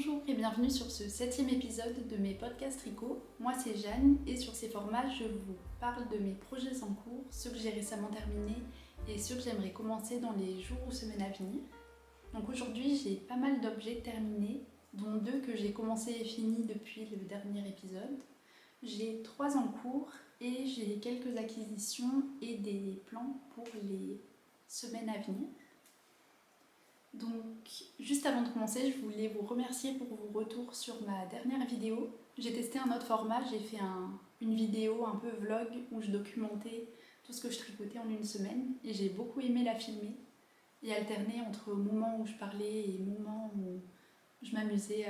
Bonjour et bienvenue sur ce 7e épisode de mes podcasts tricot. Moi c'est Jeanne et sur ces formats je vous parle de mes projets en cours, ceux que j'ai récemment terminés et ceux que j'aimerais commencer dans les jours ou semaines à venir. Donc aujourd'hui j'ai pas mal d'objets terminés, dont 2 que j'ai commencé et fini depuis le dernier épisode. J'ai 3 en cours et j'ai quelques acquisitions et des plans pour les semaines à venir. Donc, juste avant de commencer, je voulais vous remercier pour vos retours sur ma dernière vidéo. J'ai testé un autre format, j'ai fait une vidéo un peu vlog où je documentais tout ce que je tricotais en une semaine et j'ai beaucoup aimé la filmer et alterner entre moments où je parlais et moments où je m'amusais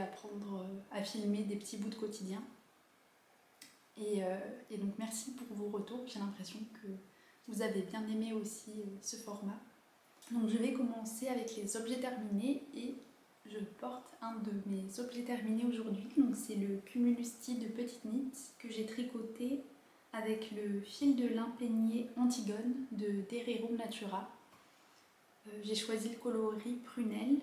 à filmer des petits bouts de quotidien. Et donc merci pour vos retours, j'ai l'impression que vous avez bien aimé aussi ce format. Donc je vais commencer avec les objets terminés et je porte un de mes objets terminés aujourd'hui. Donc c'est le Cumulusti de Petite Knit que j'ai tricoté avec le fil de lin peigné Antigone de Dererum Natura. J'ai choisi le coloris prunelle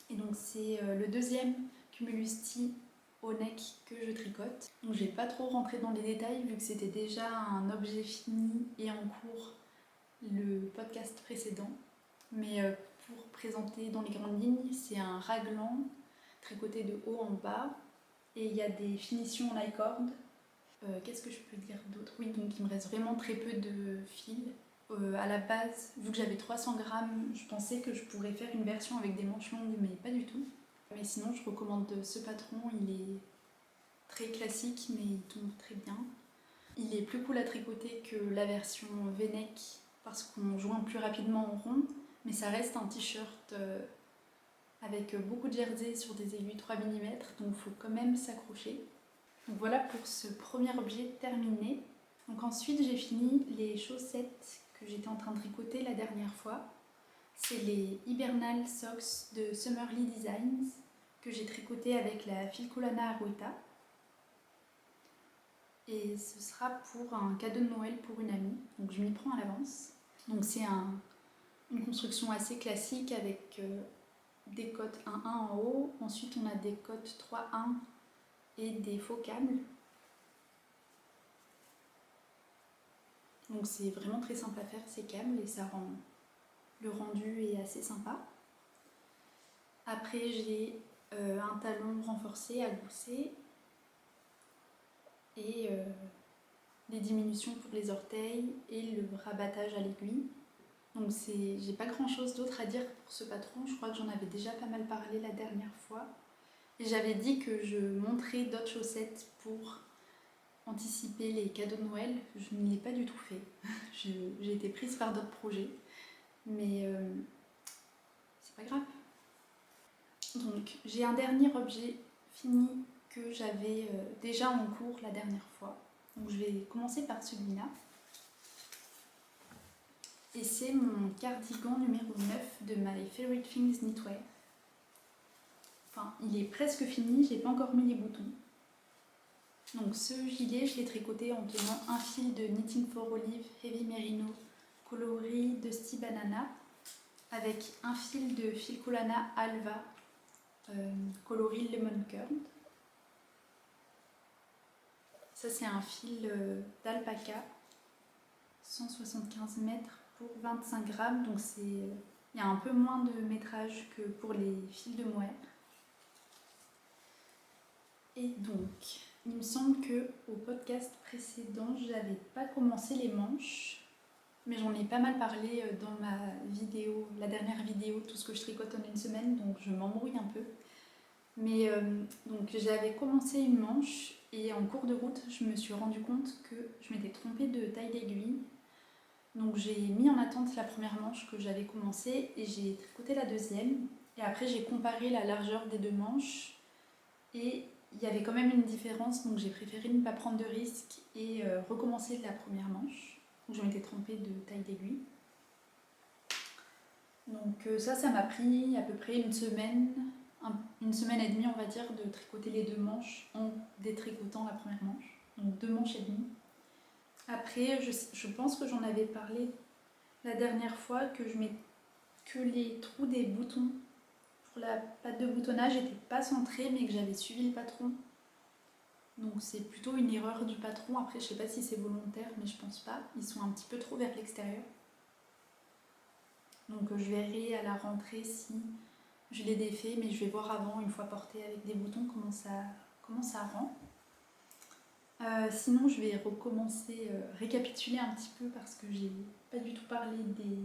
et donc c'est le deuxième Cumulusti au neck que je tricote. Donc je vais pas trop rentrer dans les détails vu que c'était déjà un objet fini et en cours le podcast précédent. Mais pour présenter dans les grandes lignes, c'est un raglan tricoté de haut en bas et il y a des finitions en I-cord. Qu'est-ce que je peux dire d'autre? Oui, donc il me reste vraiment très peu de fil. À la base, vu que j'avais 300 grammes, je pensais que je pourrais faire une version avec des manches longues, mais pas du tout. Mais sinon, je recommande ce patron, il est très classique, mais il tombe très bien. Il est plus cool à tricoter que la version V-neck parce qu'on joint plus rapidement en rond, mais ça reste un t-shirt avec beaucoup de jersey sur des aiguilles 3 mm, donc il faut quand même s'accrocher. Donc voilà pour ce premier objet terminé. Donc ensuite j'ai fini les chaussettes que j'étais en train de tricoter la dernière fois. C'est les Hibernal Socks de Summerly Designs que j'ai tricoté avec la Filcolana Arueta. Et ce sera pour un cadeau de Noël pour une amie, donc je m'y prends à l'avance. Donc c'est une construction assez classique avec des cottes 1-1 en haut, ensuite on a des cottes 3-1 et des faux câbles. Donc c'est vraiment très simple à faire ces câbles et ça rend le rendu est assez sympa. Après j'ai un talon renforcé à gousset et les diminutions pour les orteils et le rabattage à l'aiguille. Donc j'ai pas grand chose d'autre à dire pour ce patron, je crois que j'en avais déjà pas mal parlé la dernière fois. Et j'avais dit que je montrais d'autres chaussettes pour anticiper les cadeaux de Noël. Je ne l'ai pas du tout fait. J'ai été prise par d'autres projets. Mais c'est pas grave. Donc j'ai un dernier objet fini que j'avais déjà en cours la dernière fois. Donc je vais commencer par celui-là. Et c'est mon cardigan numéro 9 de My Favorite Things Knitwear. Enfin, il est presque fini, j'ai pas encore mis les boutons. Donc ce gilet, je l'ai tricoté en tenant un fil de Knitting for Olive Heavy Merino coloris Dusty Banana avec un fil de Filcolana Alva coloris Lemon Curd. Ça c'est un fil d'alpaca, 175 mètres pour 25 grammes, donc il y a un peu moins de métrage que pour les fils de mohair. Et donc, il me semble qu'au podcast précédent, j'avais pas commencé les manches, mais j'en ai pas mal parlé dans ma vidéo, la dernière vidéo, tout ce que je tricote en une semaine, donc je m'embrouille un peu. Mais donc j'avais commencé une manche et en cours de route, je me suis rendu compte que je m'étais trompée de taille d'aiguille. Donc j'ai mis en attente la première manche que j'avais commencée et j'ai tricoté la deuxième. Et après j'ai comparé la largeur des deux manches et il y avait quand même une différence, donc j'ai préféré ne pas prendre de risque et recommencer la première manche où je m'étais trompée de taille d'aiguille. Donc ça m'a pris à peu près une semaine et demie on va dire de tricoter les deux manches en détricotant la première manche, donc 2 manches et demie. Après je pense que j'en avais parlé la dernière fois que je mets que les trous des boutons Pour la patte de boutonnage, j'étais pas centrée mais que j'avais suivi le patron. Donc c'est plutôt une erreur du patron. Après je sais pas si c'est volontaire mais je pense pas. Ils sont un petit peu trop vers l'extérieur. Donc je verrai à la rentrée si je les défais, mais je vais voir avant, une fois porté avec des boutons, comment ça rend. Sinon je vais recommencer, récapituler un petit peu parce que j'ai pas du tout parlé des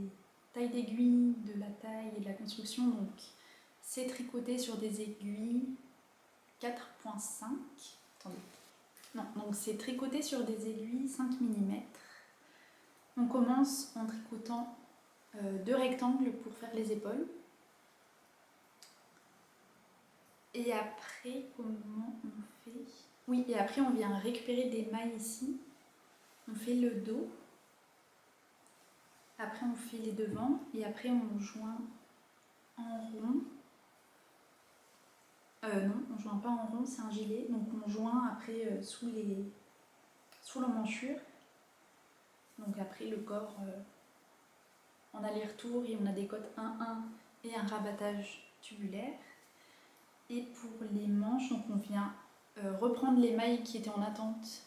tailles d'aiguilles, de la taille et de la construction. Donc c'est tricoté sur des aiguilles 4.5. Attendez. Non, donc c'est tricoté sur des aiguilles 5 mm. On commence en tricotant 2 rectangles pour faire les épaules. Et après, comment on fait? Oui, et après on vient récupérer des mailles ici. On fait le dos. Après on fait les devants. Et après on joint en rond. Non, on joint pas en rond, c'est un gilet. Donc on joint après sous l'emmanchure. Donc après le corps en aller-retour et on a des côtes 1-1 et un rabattage tubulaire. Et pour les manches, donc on vient reprendre les mailles qui étaient en attente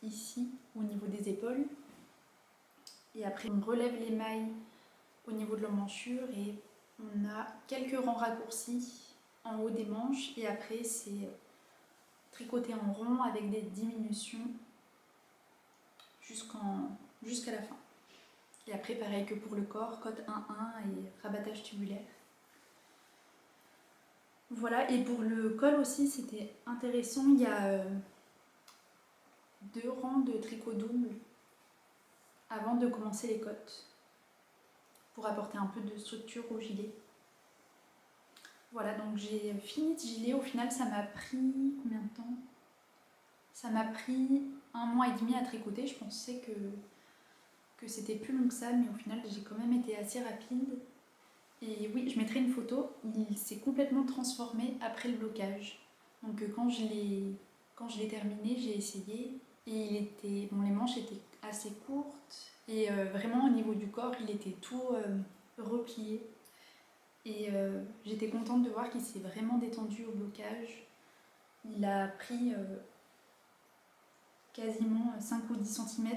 ici au niveau des épaules. Et après on relève les mailles au niveau de l'emmanchure et on a quelques rangs raccourcis en haut des manches. Et après c'est tricoté en rond avec des diminutions jusqu'à la fin. Et après pareil que pour le corps, côte 1-1 et rabattage tubulaire. Voilà, et pour le col aussi c'était intéressant, il y a 2 rangs de tricot double avant de commencer les côtes pour apporter un peu de structure au gilet. Voilà, donc j'ai fini ce gilet. Au final ça m'a pris combien de temps? Ça m'a pris 1 mois et demi à tricoter. Je pensais que c'était plus long que ça, mais au final j'ai quand même été assez rapide. Et oui, je mettrai une photo, il s'est complètement transformé après le blocage. Donc quand je l'ai terminé, j'ai essayé et les manches étaient assez courtes et vraiment au niveau du corps, il était tout replié. Et j'étais contente de voir qu'il s'est vraiment détendu au blocage. Il a pris quasiment 5 ou 10 cm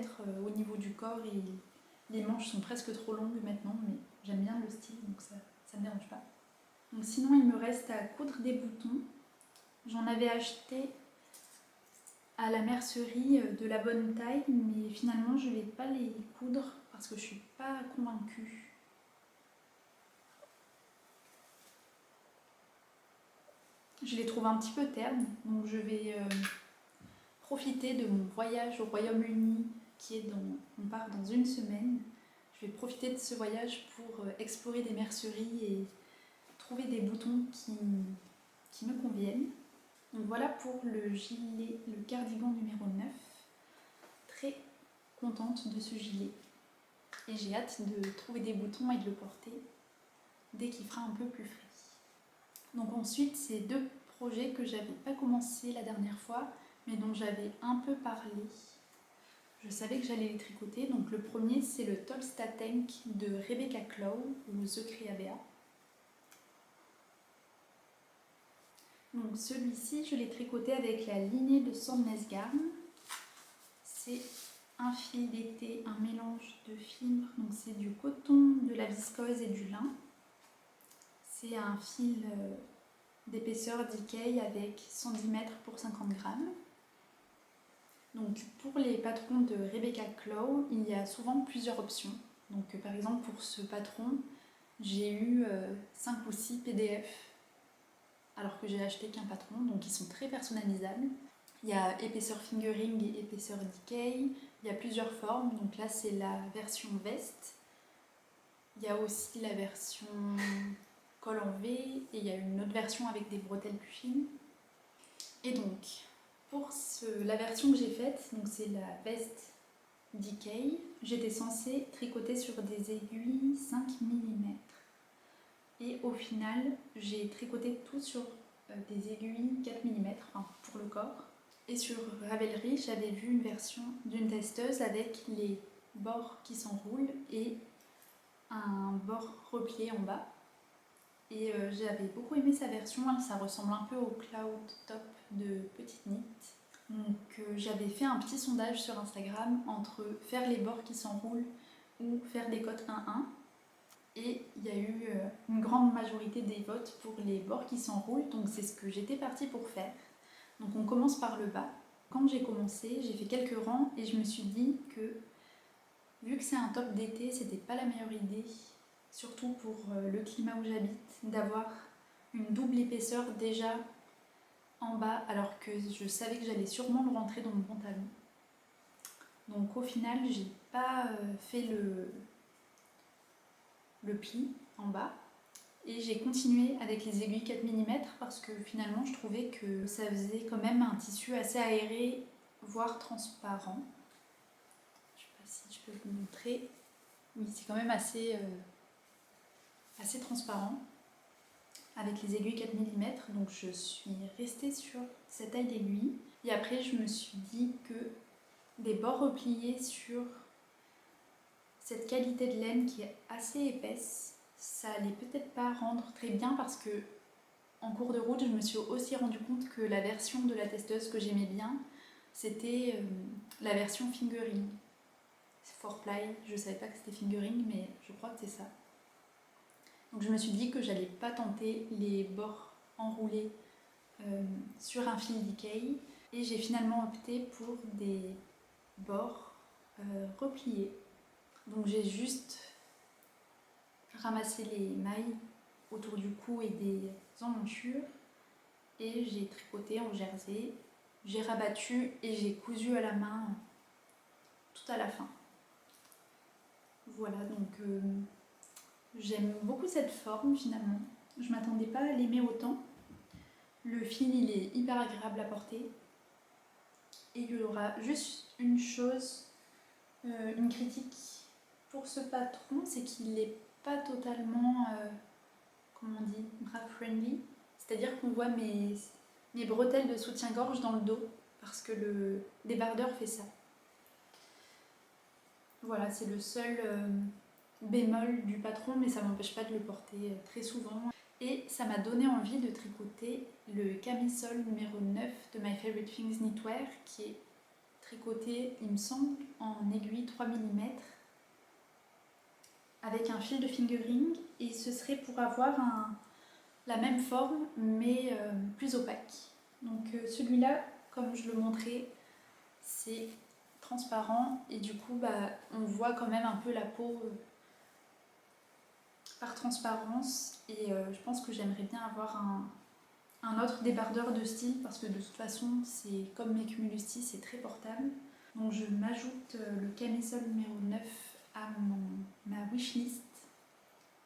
au niveau du corps et les manches sont presque trop longues maintenant, mais j'aime bien le style, donc ça ne me dérange pas. Donc sinon, il me reste à coudre des boutons. J'en avais acheté à la mercerie de la bonne taille, mais finalement, je ne vais pas les coudre parce que je ne suis pas convaincue. Je les trouve un petit peu ternes, donc je vais profiter de mon voyage au Royaume-Uni on part dans une semaine. Je vais profiter de ce voyage pour explorer des merceries et trouver des boutons qui me conviennent. Donc voilà pour le gilet, le cardigan numéro 9. Très contente de ce gilet. Et j'ai hâte de trouver des boutons et de le porter dès qu'il fera un peu plus frais. Donc ensuite, c'est 2 projets que j'avais pas commencé la dernière fois, mais dont j'avais un peu parlé. Je savais que j'allais les tricoter. Donc le premier, c'est le Tolsta Tank de Rebecca Clow ou The Creabea. Donc celui-ci, je l'ai tricoté avec la lignée de Sandnes Garn. C'est un fil d'été, un mélange de fibres. Donc c'est du coton, de la viscose et du lin. C'est un fil d'épaisseur DK avec 110 mètres pour 50 grammes. Donc pour les patrons de Rebecca Clow, il y a souvent plusieurs options. Donc par exemple pour ce patron, j'ai eu 5 ou 6 PDF alors que j'ai acheté qu'un patron, donc ils sont très personnalisables. Il y a épaisseur fingering et épaisseur decay, il y a plusieurs formes, donc là c'est la version veste. Il y a aussi la version col en V et il y a une autre version avec des bretelles plus fines. Et donc pour la version que j'ai faite, donc c'est la veste decay, j'étais censée tricoter sur des aiguilles 5 mm. Et au final, j'ai tricoté tout sur des aiguilles 4 mm, enfin, pour le corps. Et sur Ravelry, j'avais vu une version d'une testeuse avec les bords qui s'enroulent et un bord replié en bas. et j'avais beaucoup aimé sa version. Ça ressemble un peu au Cloud Top de Petite Knit. Donc j'avais fait un petit sondage sur Instagram entre faire les bords qui s'enroulent ou faire des cottes 1-1. Et il y a eu une grande majorité des votes pour les bords qui s'enroulent, donc c'est ce que j'étais partie pour faire. Donc on commence par le bas. Quand j'ai commencé, j'ai fait quelques rangs et je me suis dit que vu que c'est un top d'été, c'était pas la meilleure idée, surtout pour le climat où j'habite, d'avoir une double épaisseur déjà en bas, alors que je savais que j'allais sûrement le rentrer dans mon pantalon. Donc au final, j'ai pas fait le pli en bas et j'ai continué avec les aiguilles 4 mm parce que finalement je trouvais que ça faisait quand même un tissu assez aéré, voire transparent. Je sais pas si je peux vous montrer. Oui, c'est quand même assez transparent avec les aiguilles 4 mm, donc je suis restée sur cette taille d'aiguille. Et après je me suis dit que des bords repliés sur cette qualité de laine qui est assez épaisse, ça allait peut-être pas rendre très bien parce que en cours de route je me suis aussi rendu compte que la version de la testeuse que j'aimais bien, c'était la version fingering. C'est 4ply, je savais pas que c'était fingering, mais je crois que c'est ça. Donc je me suis dit que j'allais pas tenter les bords enroulés sur un fil decay et j'ai finalement opté pour des bords repliés. Donc j'ai juste ramassé les mailles autour du cou et des emmanchures et j'ai tricoté en jersey, j'ai rabattu et j'ai cousu à la main tout à la fin. Voilà, donc j'aime beaucoup cette forme finalement. Je m'attendais pas à l'aimer autant. Le fil il est hyper agréable à porter. Et il y aura juste une chose, une critique pour ce patron, c'est qu'il n'est pas totalement, comment on dit, bra friendly. C'est-à-dire qu'on voit mes bretelles de soutien-gorge dans le dos parce que le débardeur fait ça. Voilà, c'est le seul bémol du patron, mais ça ne m'empêche pas de le porter très souvent. Et ça m'a donné envie de tricoter le camisole numéro 9 de My Favorite Things Knitwear, qui est tricoté, il me semble, en aiguille 3 mm avec un fil de fingering, et ce serait pour avoir la même forme mais plus opaque. Donc celui-là, comme je le montrais, c'est transparent et du coup on voit quand même un peu la peau par transparence et je pense que j'aimerais bien avoir un autre débardeur de style parce que de toute façon c'est comme mes cumulustis, c'est très portable. Donc je m'ajoute le camisole numéro 9 à ma wishlist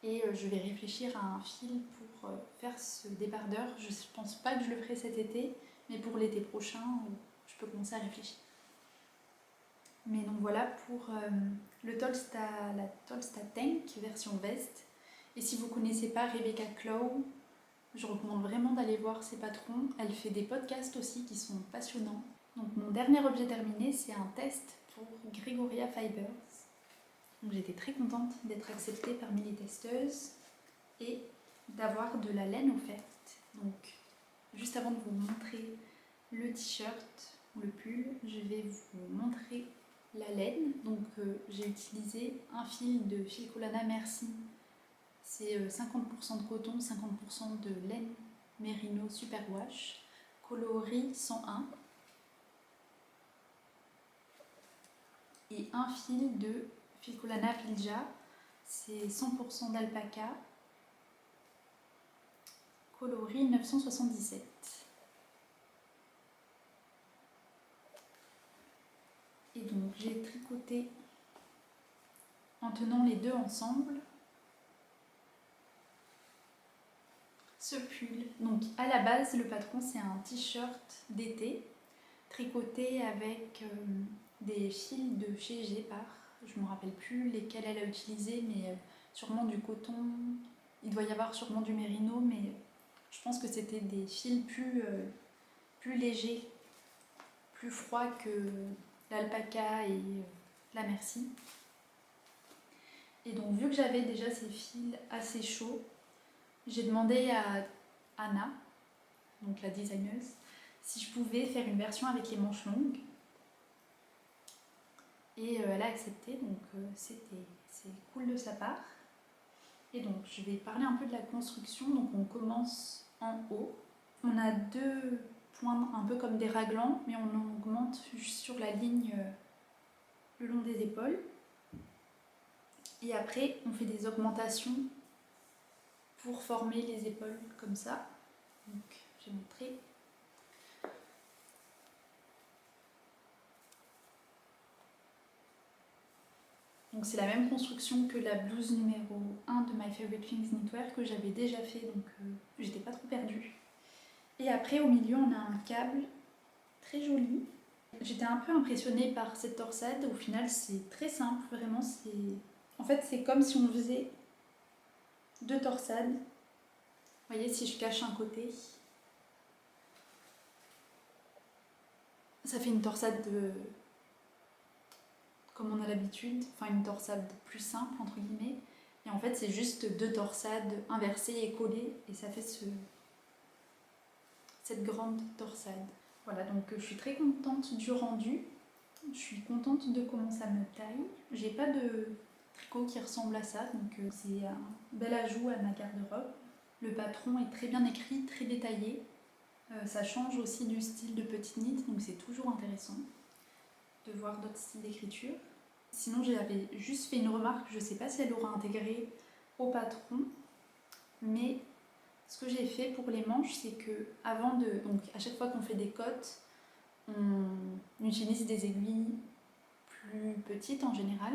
et je vais réfléchir à un fil pour faire ce débardeur. Je pense pas que je le ferai cet été, mais pour l'été prochain, je peux commencer à réfléchir. Mais donc voilà pour la Tolsta Tank version veste. Et si vous ne connaissez pas Rebecca Clow, je recommande vraiment d'aller voir ses patrons. Elle fait des podcasts aussi qui sont passionnants. Donc mon dernier objet terminé, c'est un test pour Gregoria Fibers. Donc j'étais très contente d'être acceptée parmi les testeuses et d'avoir de la laine offerte. Donc juste avant de vous montrer le t-shirt ou le pull, je vais vous montrer la laine. Donc j'ai utilisé un fil de Filcolana Merci. C'est 50% de coton, 50% de laine Merino Superwash, coloris 101. Et un fil de Filcolana Pilja, c'est 100% d'alpaca, coloris 977. Et donc j'ai tricoté en tenant les deux ensemble ce pull. Donc à la base le patron c'est un t-shirt d'été tricoté avec des fils de chez Gépard. Je ne me rappelle plus lesquels elle a utilisé, mais sûrement du coton. Il doit y avoir sûrement du mérino, mais je pense que c'était des fils plus légers, plus froids que l'alpaca et la Merci. Et donc vu que j'avais déjà ces fils assez chauds, J'ai demandé à Anna, donc la designeuse, si je pouvais faire une version avec les manches longues. Et elle a accepté, donc c'est cool de sa part. Et donc je vais parler un peu de la construction. Donc on commence en haut. On a deux points un peu comme des raglans, mais on augmente sur la ligne le long des épaules. Et après on fait des augmentations pour former les épaules comme ça. Donc j'ai montré. Donc c'est la même construction que la blouse numéro 1 de My Favorite Things Knitwear que j'avais déjà fait, donc j'étais pas trop perdue. Et après au milieu on a un câble très joli. J'étais un peu impressionnée par cette torsade, au final c'est très simple, vraiment c'est... En fait c'est comme si on faisait deux torsades. Vous voyez, si je cache un côté, ça fait une torsade comme on a l'habitude, enfin une torsade plus simple entre guillemets. Et en fait c'est juste deux torsades inversées et collées et ça fait cette grande torsade. Voilà, donc je suis très contente du rendu. Je suis contente de comment ça me taille. J'ai pas de tricot qui ressemble à ça, donc c'est un bel ajout à ma garde-robe. Le patron est très bien écrit, très détaillé. Ça change aussi du style de petite knit, donc c'est toujours intéressant de voir d'autres styles d'écriture. Sinon j'avais juste fait une remarque, je sais pas si elle aura intégré au patron, mais ce que j'ai fait pour les manches, c'est que avant de, donc à chaque fois qu'on fait des cottes, on utilise des aiguilles plus petites en général.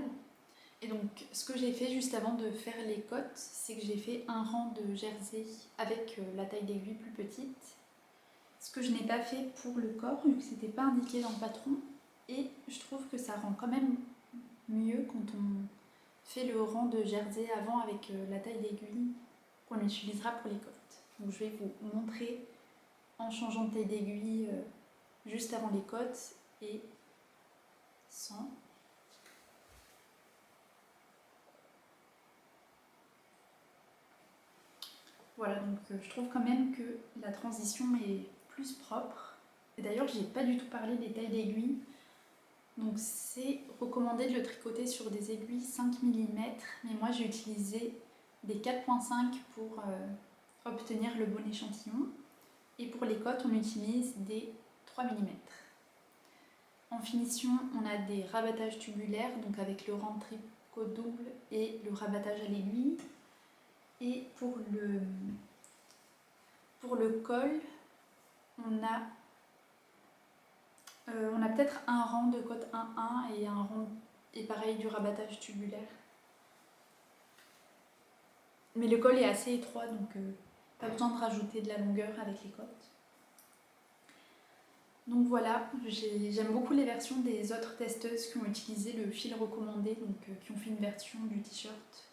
Et donc ce que j'ai fait juste avant de faire les cottes, c'est que j'ai fait un rang de jersey avec la taille d'aiguille plus petite. Ce que je n'ai pas fait pour le corps, vu que c'était pas indiqué dans le patron. Et je trouve que ça rend quand même mieux quand on fait le rang de jersey avant avec la taille d'aiguille qu'on utilisera pour les cottes. Donc je vais vous montrer en changeant de taille d'aiguille juste avant les cottes et sans. Voilà, donc je trouve quand même que la transition est plus propre. Et d'ailleurs, j'ai pas du tout parlé des tailles d'aiguilles. Donc c'est recommandé de le tricoter sur des aiguilles 5 mm, mais moi j'ai utilisé des 4,5 pour obtenir le bon échantillon. Et pour les cottes, on utilise des 3 mm. En finition, on a des rabattages tubulaires, donc avec le rang de tricot double et le rabattage à l'aiguille. Et pour le col, on a peut-être un rang de cotte 1-1 et un rang et pareil du rabattage tubulaire. Mais le col est assez étroit, donc pas besoin de rajouter de la longueur avec les cottes. Donc voilà, j'aime beaucoup les versions des autres testeuses qui ont utilisé le fil recommandé, donc qui ont fait une version du t-shirt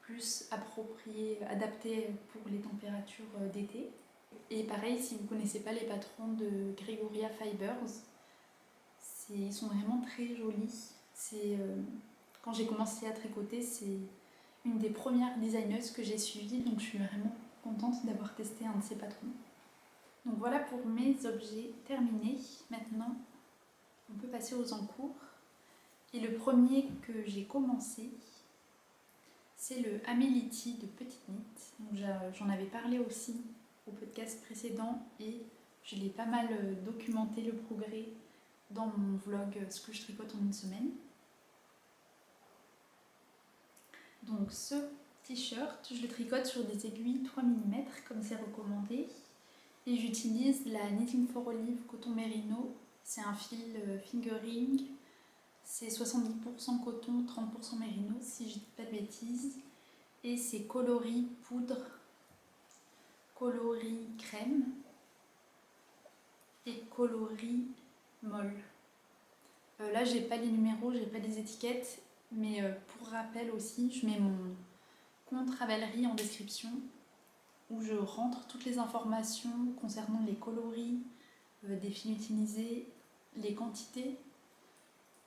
plus appropriée, adaptée pour les températures d'été. Et pareil, si vous ne connaissez pas les patrons de Gregoria Fibers, ils sont vraiment très jolis. Quand j'ai commencé à tricoter, c'est une des premières designeuses que j'ai suivies, donc je suis vraiment contente d'avoir testé un de ces patrons. Donc voilà pour mes objets terminés. Maintenant, on peut passer aux encours. Et le premier que j'ai commencé, c'est le Améliti de Petite Knit. J'en avais parlé aussi au podcast précédent et je l'ai pas mal documenté le progrès dans mon vlog ce que je tricote en une semaine. Donc ce t-shirt, je le tricote sur des aiguilles 3 mm comme c'est recommandé. Et j'utilise la Knitting for Olive coton merino. C'est un fil fingering. C'est 70% coton, 30% merino si je dis pas de bêtises. Et c'est coloris poudre, coloris crème et coloris molle. Là j'ai pas les numéros, j'ai pas les étiquettes, mais pour rappel aussi, je mets mon compte Ravelry en description où je rentre toutes les informations concernant les coloris, des fils utilisés, les quantités,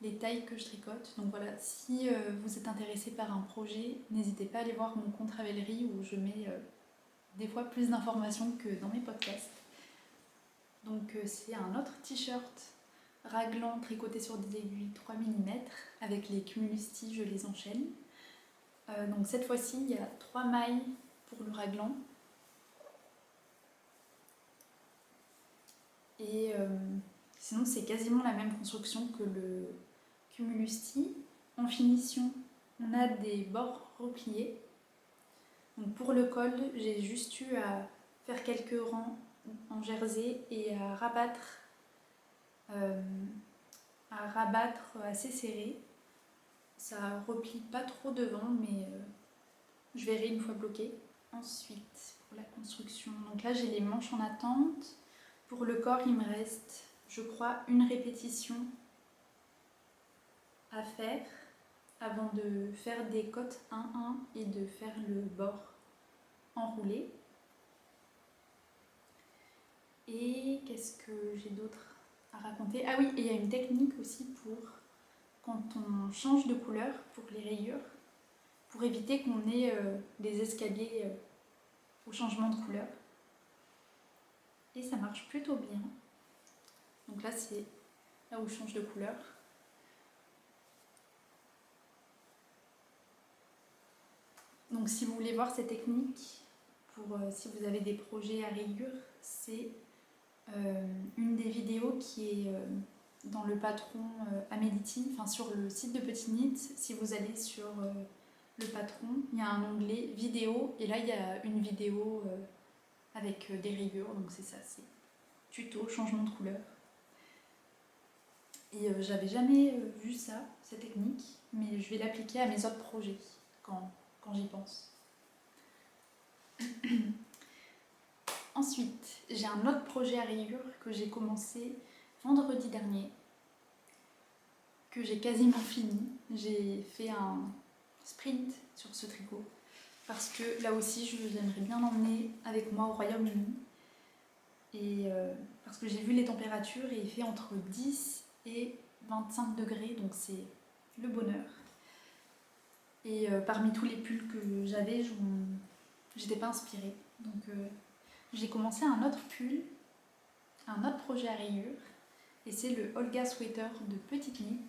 les tailles que je tricote. Donc voilà, si vous êtes intéressé par un projet, n'hésitez pas à aller voir mon compte Ravelry où je mets des fois plus d'informations que dans mes podcasts. Donc c'est un autre t-shirt raglan tricoté sur des aiguilles 3 mm avec les cumulisti, je les enchaîne. Donc cette fois-ci il y a 3 mailles pour le raglan. Et sinon c'est quasiment la même construction que le cumulisti. En finition, on a des bords repliés. Donc pour le col, j'ai juste eu à faire quelques rangs en jersey et à rabattre assez serré. Ça replie pas trop devant, mais je verrai une fois bloqué. Ensuite, pour la construction, donc là j'ai les manches en attente. Pour le corps, il me reste, je crois, une répétition à faire avant de faire des côtes 1-1 et de faire le bord enroulé. Et qu'est-ce que j'ai d'autre à raconter? Ah oui, et il y a une technique aussi pour quand on change de couleur pour les rayures, pour éviter qu'on ait des escaliers au changement de couleur. Et ça marche plutôt bien. Donc là, c'est là où je change de couleur. Donc si vous voulez voir cette technique, pour si vous avez des projets à rayures, c'est une des vidéos qui est dans le patron Améditi, enfin sur le site de Petit Knit. Si vous allez sur le patron, il y a un onglet vidéo et là il y a une vidéo avec des rayures, donc c'est ça, c'est tuto, changement de couleur. Et j'avais jamais vu ça, cette technique, mais je vais l'appliquer à mes autres projets quand j'y pense. Ensuite, j'ai un autre projet à rayures que j'ai commencé vendredi dernier, que j'ai quasiment fini. J'ai fait un sprint sur ce tricot parce que là aussi j'aimerais bien l'emmener avec moi au Royaume-Uni et parce que j'ai vu les températures et il fait entre 10 et 25 degrés, donc c'est le bonheur. Et parmi tous les pulls que j'avais, j'étais pas inspirée, donc j'ai commencé un autre pull, un autre projet à rayures, et c'est le Olga Sweater de Petit Knit.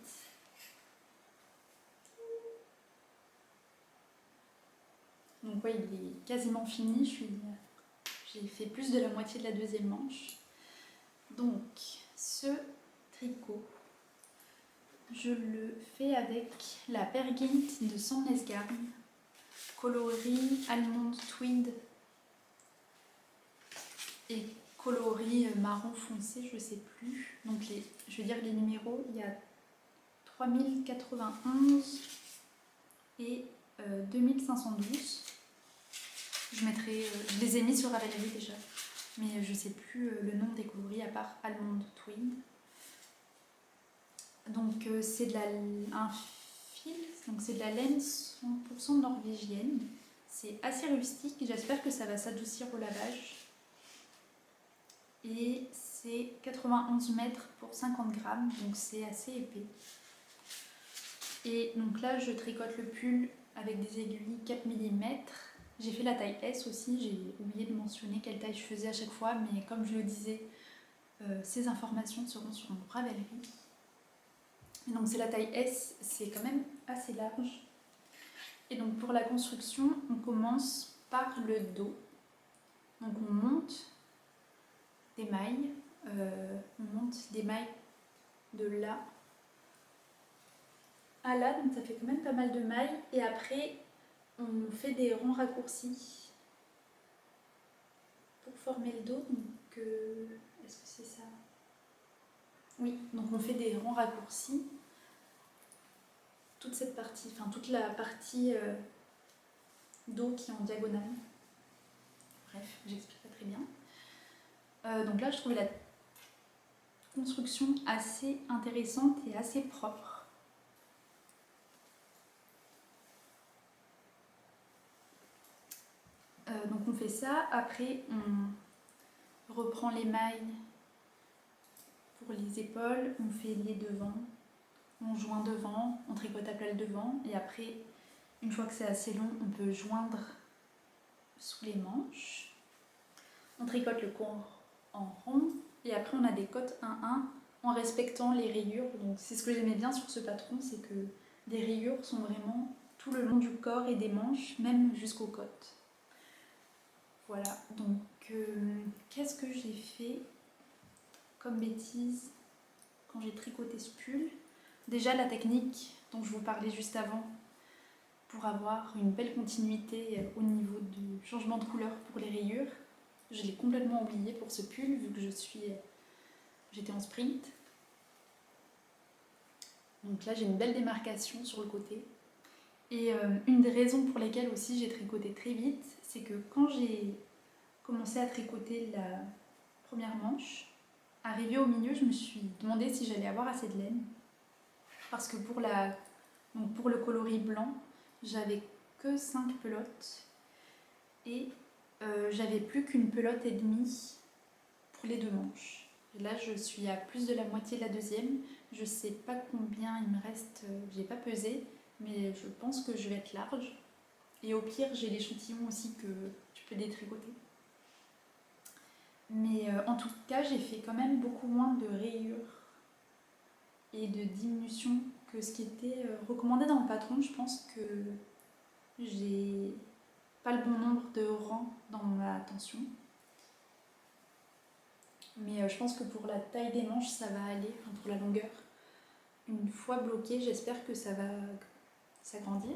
Donc ouais, il est quasiment fini, j'ai fait plus de la moitié de la deuxième manche. Donc ce tricot, je le fais avec la Pergint de Sandnes Garn, coloris Almond Tweed et coloris marron foncé, je sais plus. Donc je vais dire les numéros, il y a 3091 et 2512. Je les ai mis sur Ravelry déjà, mais je sais plus le nom des coloris à part Almond Tweed. Donc c'est un fil, donc c'est de la laine 100% norvégienne. C'est assez rustique, j'espère que ça va s'adoucir au lavage. Et c'est 91 mètres pour 50 grammes, donc c'est assez épais. Et donc là je tricote le pull avec des aiguilles 4 mm. J'ai fait la taille S aussi, j'ai oublié de mentionner quelle taille je faisais à chaque fois, mais comme je le disais, ces informations seront sur mon Ravelry. Et donc c'est la taille S, c'est quand même assez large. Et donc pour la construction, on commence par le dos. Donc on monte des mailles, de là à là, donc ça fait quand même pas mal de mailles. Et après, on fait des rangs raccourcis pour former le dos. Donc est-ce que c'est ça? Oui, donc on fait des rangs raccourcis. Toute cette partie, enfin toute la partie dos qui est en diagonale. Bref, j'explique pas très bien. Donc là, je trouvais la construction assez intéressante et assez propre. Donc on fait ça, après on reprend les mailles pour les épaules, on fait les devants, on joint devant, on tricote à plat le devant et après, une fois que c'est assez long, on peut joindre sous les manches. On tricote le corps en rond et après on a des côtes 1-1 en respectant les rayures. Donc c'est ce que j'aimais bien sur ce patron, c'est que des rayures sont vraiment tout le long du corps et des manches, même jusqu'aux côtes. Voilà, donc qu'est-ce que j'ai fait comme bêtise quand j'ai tricoté ce pull? Déjà la technique dont je vous parlais juste avant, pour avoir une belle continuité au niveau du changement de couleur pour les rayures. Je l'ai complètement oublié pour ce pull vu que j'étais en sprint. Donc là j'ai une belle démarcation sur le côté. Et une des raisons pour lesquelles aussi j'ai tricoté très vite, c'est que quand j'ai commencé à tricoter la première manche, arrivée au milieu, je me suis demandé si j'allais avoir assez de laine. Parce que pour le coloris blanc, j'avais que 5 pelotes et j'avais plus qu'une pelote et demie pour les deux manches. Et là, je suis à plus de la moitié de la deuxième. Je sais pas combien il me reste, j'ai pas pesé, mais je pense que je vais être large. Et au pire, j'ai l'échantillon aussi que tu peux détricoter. Mais en tout cas, j'ai fait quand même beaucoup moins de rayures et de diminution que ce qui était recommandé dans le patron. Je pense que j'ai pas le bon nombre de rangs dans ma tension. Mais je pense que pour la taille des manches, ça va aller, enfin pour la longueur. Une fois bloqué, j'espère que ça va s'agrandir.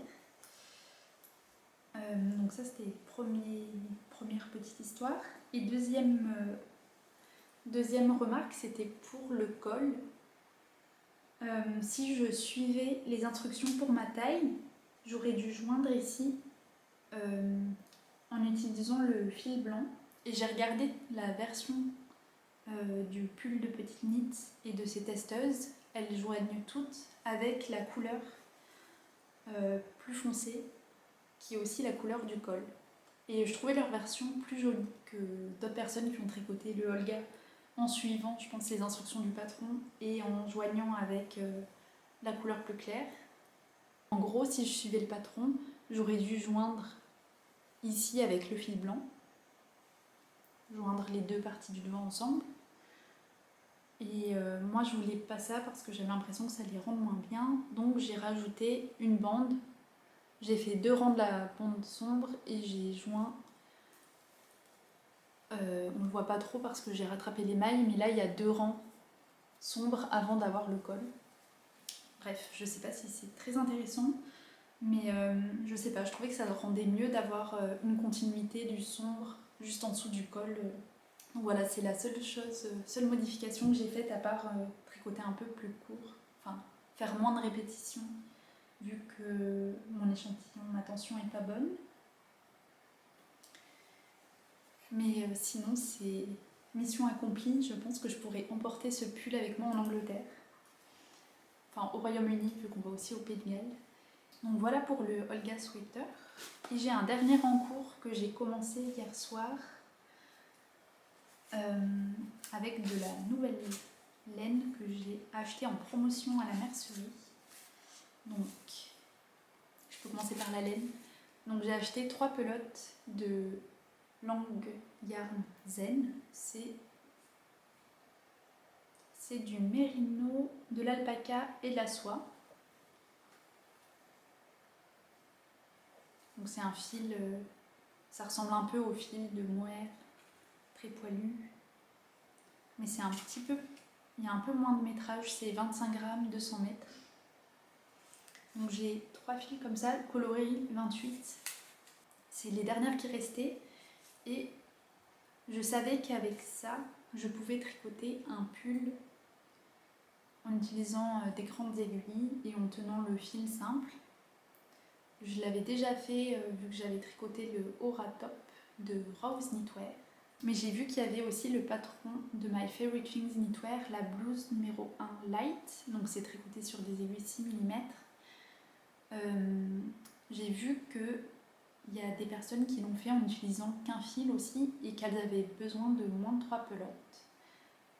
Donc ça, c'était première petite histoire. Et deuxième remarque, c'était pour le col. Si je suivais les instructions pour ma taille, j'aurais dû joindre ici en utilisant le fil blanc. Et j'ai regardé la version du pull de Petite Knit et de ses testeuses. Elles joignent toutes avec la couleur plus foncée, qui est aussi la couleur du col. Et je trouvais leur version plus jolie que d'autres personnes qui ont tricoté le Olga en suivant, je pense, les instructions du patron et en joignant avec la couleur plus claire. En gros, si je suivais le patron, j'aurais dû joindre ici avec le fil blanc, joindre les deux parties du devant ensemble. Et moi, je voulais pas ça parce que j'avais l'impression que ça les rend moins bien. Donc j'ai rajouté une bande. J'ai fait 2 rangs de la bande sombre et j'ai joint... on le voit pas trop parce que j'ai rattrapé les mailles, mais là il y a 2 rangs sombres avant d'avoir le col. Bref, je sais pas si c'est très intéressant, mais je sais pas, je trouvais que ça rendait mieux d'avoir une continuité du sombre juste en dessous du col. Donc voilà, c'est la seule modification que j'ai faite à part tricoter un peu plus court, enfin faire moins de répétitions vu que mon échantillon, ma tension est pas bonne. Mais sinon, c'est mission accomplie. Je pense que je pourrais emporter ce pull avec moi en Angleterre. Enfin, au Royaume-Uni, vu qu'on va aussi au Pays de Galles. Donc voilà pour le Olga Sweater. Et j'ai un dernier en cours que j'ai commencé hier soir avec de la nouvelle laine que j'ai achetée en promotion à la mercerie. Donc, je peux commencer par la laine. Donc j'ai acheté 3 pelotes de Lang Yarn Zen. C'est du mérino, de l'alpaca et de la soie. Donc c'est un fil, ça ressemble un peu au fil de mohair, très poilu. Mais c'est un petit peu, il y a un peu moins de métrage, c'est 25 grammes, 200 mètres. Donc j'ai 3 fils comme ça, coloris 28. C'est les dernières qui restaient. Et je savais qu'avec ça, je pouvais tricoter un pull en utilisant des grandes aiguilles et en tenant le fil simple. Je l'avais déjà fait vu que j'avais tricoté le Aura Top de Rose Knitwear. Mais j'ai vu qu'il y avait aussi le patron de My Favorite Things Knitwear, la blouse numéro 1 Light. Donc c'est tricoté sur des aiguilles 6 mm. J'ai vu qu'il y a des personnes qui l'ont fait en utilisant qu'un fil aussi et qu'elles avaient besoin de moins de 3 pelotes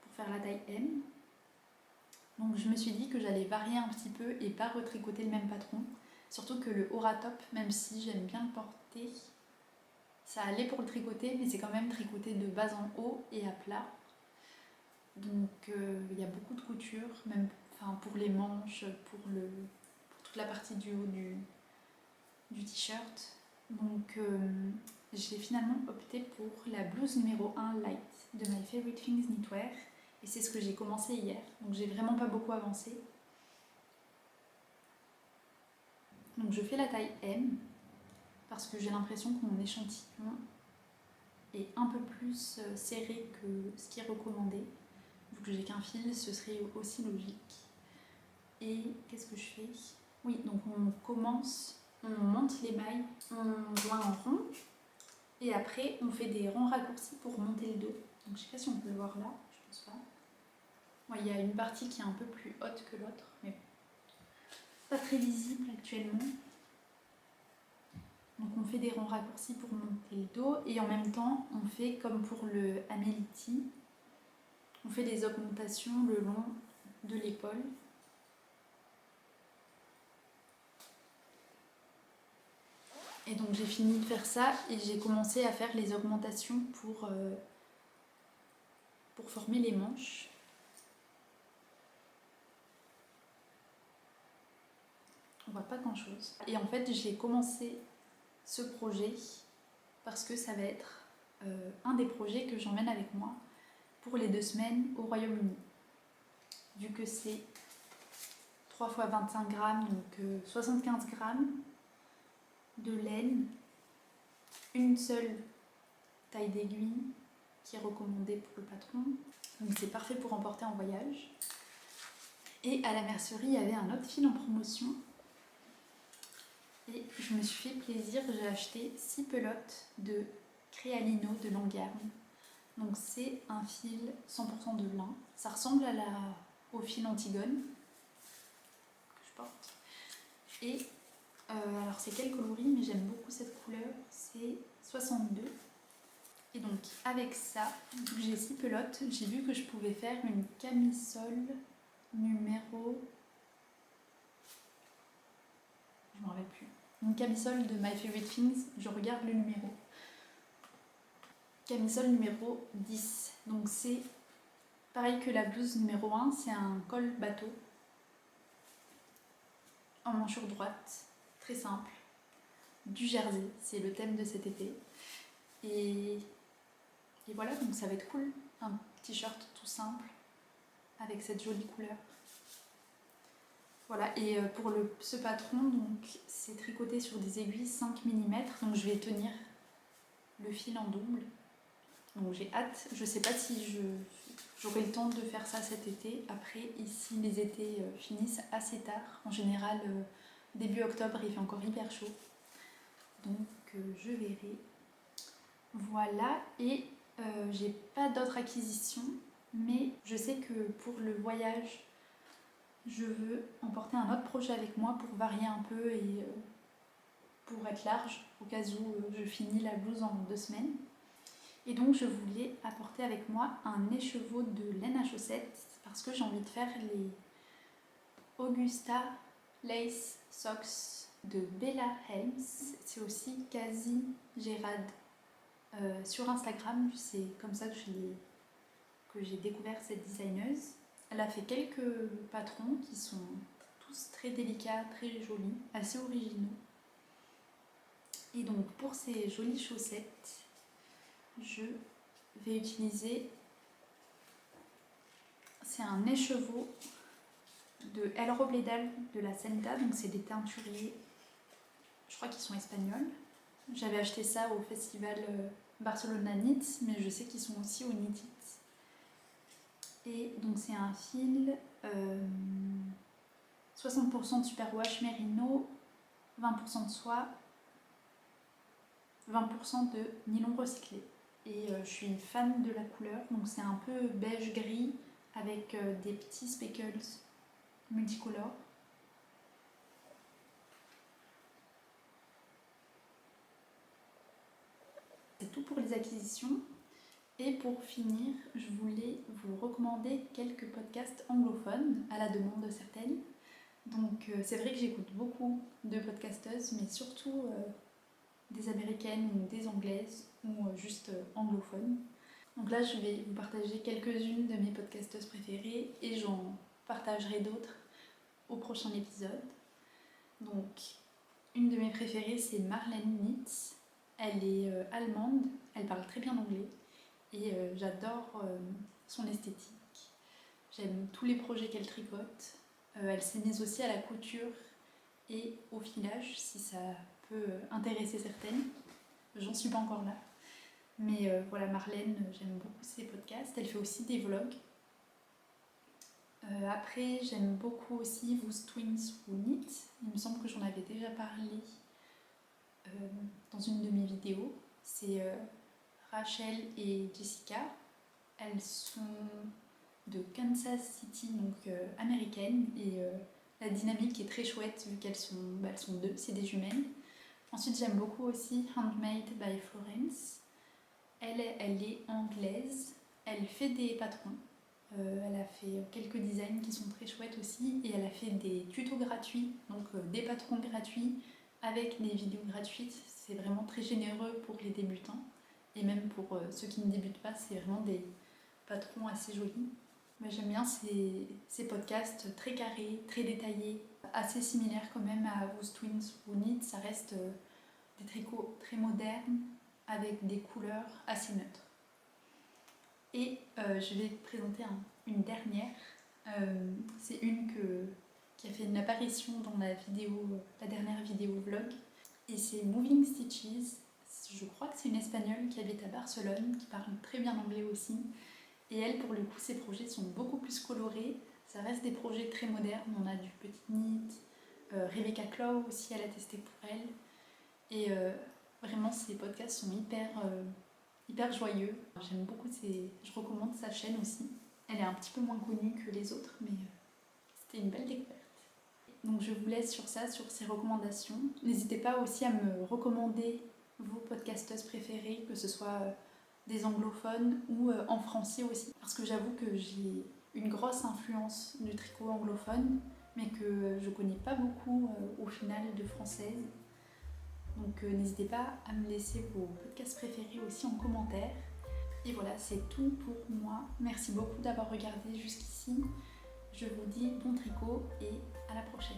pour faire la taille M. Donc je me suis dit que j'allais varier un petit peu et pas retricoter le même patron. Surtout que le Aura Top, même si j'aime bien le porter, Ça allait pour le tricoter, mais c'est quand même tricoté de bas en haut et à plat. Donc il y a beaucoup de couture, même pour les manches, pour toute la partie du haut du t-shirt. Donc j'ai finalement opté pour la blouse numéro 1 Light de My Favorite Things Knitwear. Et c'est ce que j'ai commencé hier. Donc j'ai vraiment pas beaucoup avancé. Donc je fais la taille M parce que j'ai l'impression que mon échantillon est un peu plus serré que ce qui est recommandé. Vu que j'ai qu'un fil, ce serait aussi logique. Et qu'est-ce que je fais? Oui, donc on monte les mailles, on joint en rond et après on fait des ronds raccourcis pour monter le dos. Donc je sais pas si on peut le voir là, je pense pas. Ouais, il y a une partie qui est un peu plus haute que l'autre, mais pas très visible actuellement. Donc on fait des ronds raccourcis pour monter le dos et en même temps on fait comme pour le Ameliti, on fait des augmentations le long de l'épaule. Et donc j'ai fini de faire ça et j'ai commencé à faire les augmentations pour former les manches. On voit pas grand chose. Et en fait j'ai commencé ce projet parce que ça va être un des projets que j'emmène avec moi pour les 2 semaines au Royaume-Uni. Vu que c'est 3 x 25 grammes, donc 75 grammes de laine, une seule taille d'aiguille qui est recommandée pour le patron. Donc c'est parfait pour emporter en voyage. Et à la mercerie, il y avait un autre fil en promotion. Et je me suis fait plaisir, j'ai acheté 6 pelotes de Crealino de Langarn. Donc c'est un fil 100% de lin. Ça ressemble au fil Antigone que je porte. Et alors c'est quel coloris, mais j'aime beaucoup cette couleur, c'est 62. Et donc avec ça, vu que j'ai 6 pelotes, j'ai vu que je pouvais faire une camisole numéro... je me rappelle plus. Une camisole de My Favorite Things, je regarde le numéro. Camisole numéro 10. Donc c'est pareil que la blouse numéro 1, c'est un col bateau en manchure droite, très simple, du jersey, c'est le thème de cet été. Et voilà, donc ça va être cool, un t-shirt tout simple avec cette jolie couleur. Voilà, et pour ce patron, donc c'est tricoté sur des aiguilles 5 mm, donc je vais tenir le fil en double. Donc j'ai hâte, je sais pas si j'aurai le temps de faire ça cet été. Après, ici les étés finissent assez tard. En général, début octobre, il fait encore hyper chaud. Donc je verrai. Voilà, et j'ai pas d'autres acquisitions, mais je sais que pour le voyage, je veux emporter un autre projet avec moi pour varier un peu et pour être large, au cas où je finis la blouse en 2 semaines. Et donc je voulais apporter avec moi un écheveau de laine à chaussettes parce que j'ai envie de faire les Augusta Lace Socks de Bella Helms. C'est aussi Quasi Gérard sur Instagram, c'est comme ça que j'ai découvert cette designeuse. Elle a fait quelques patrons qui sont tous très délicats, très jolis, assez originaux. Et donc pour ces jolies chaussettes, je vais utiliser, c'est un écheveau de El Robledal de la Senta, donc c'est des teinturiers, je crois qu'ils sont espagnols. J'avais acheté ça au festival Barcelona Knits, mais je sais qu'ils sont aussi au Knit It. Et donc c'est un fil 60% de superwash merino, 20% de soie, 20% de nylon recyclé. Et je suis fan de la couleur, donc c'est un peu beige gris avec des petits speckles multicolores. C'est tout pour les acquisitions. Et pour finir, je voulais vous recommander quelques podcasts anglophones à la demande de certaines. Donc c'est vrai que j'écoute beaucoup de podcasteuses, mais surtout des américaines ou des anglaises ou juste anglophones. Donc là, je vais vous partager quelques-unes de mes podcasteuses préférées et j'en partagerai d'autres au prochain épisode. Donc, une de mes préférées, c'est Marlene Nitz. Elle est allemande, elle parle très bien anglais et j'adore son esthétique. J'aime tous les projets qu'elle tricote. Elle s'est mise aussi à la couture et au filage, si ça peut intéresser certaines. J'en suis pas encore là. Mais voilà, Marlène, j'aime beaucoup ses podcasts. Elle fait aussi des vlogs. Après, j'aime beaucoup aussi Whose Twins Who Knit. Il me semble que j'en avais déjà parlé dans une de mes vidéos. C'est Rachel et Jessica. Elles sont de Kansas City, donc américaines. Et la dynamique est très chouette vu qu'elles sont, elles sont deux, c'est des jumelles. Ensuite, j'aime beaucoup aussi Handmade by Florence. Elle est anglaise, elle fait des patrons, elle a fait quelques designs qui sont très chouettes aussi et elle a fait des tutos gratuits, donc des patrons gratuits avec des vidéos gratuites. C'est vraiment très généreux pour les débutants et même pour ceux qui ne débutent pas, c'est vraiment des patrons assez jolis. Mais j'aime bien ces podcasts très carrés, très détaillés, assez similaires quand même à Whose Twins Who Knit. Ça reste des tricots très modernes avec des couleurs assez neutres. Et je vais te présenter une dernière. C'est une qui a fait une apparition dans la dernière vidéo vlog. Et c'est Moving Stitches. Je crois que c'est une espagnole qui habite à Barcelone, qui parle très bien anglais aussi. Et elle, pour le coup, ses projets sont beaucoup plus colorés. Ça reste des projets très modernes. On a du Petit Knit. Rebecca Clow aussi, elle a testé pour elle. Et vraiment, ces podcasts sont hyper joyeux. J'aime beaucoup je recommande sa chaîne aussi. Elle est un petit peu moins connue que les autres, mais c'était une belle découverte. Donc je vous laisse sur ça, sur ces recommandations. N'hésitez pas aussi à me recommander vos podcasteuses préférées, que ce soit des anglophones ou en français aussi. Parce que j'avoue que j'ai une grosse influence du tricot anglophone, mais que je connais pas beaucoup au final de françaises. Donc n'hésitez pas à me laisser vos podcasts préférés aussi en commentaire. Et voilà, c'est tout pour moi. Merci beaucoup d'avoir regardé jusqu'ici. Je vous dis bon tricot et à la prochaine.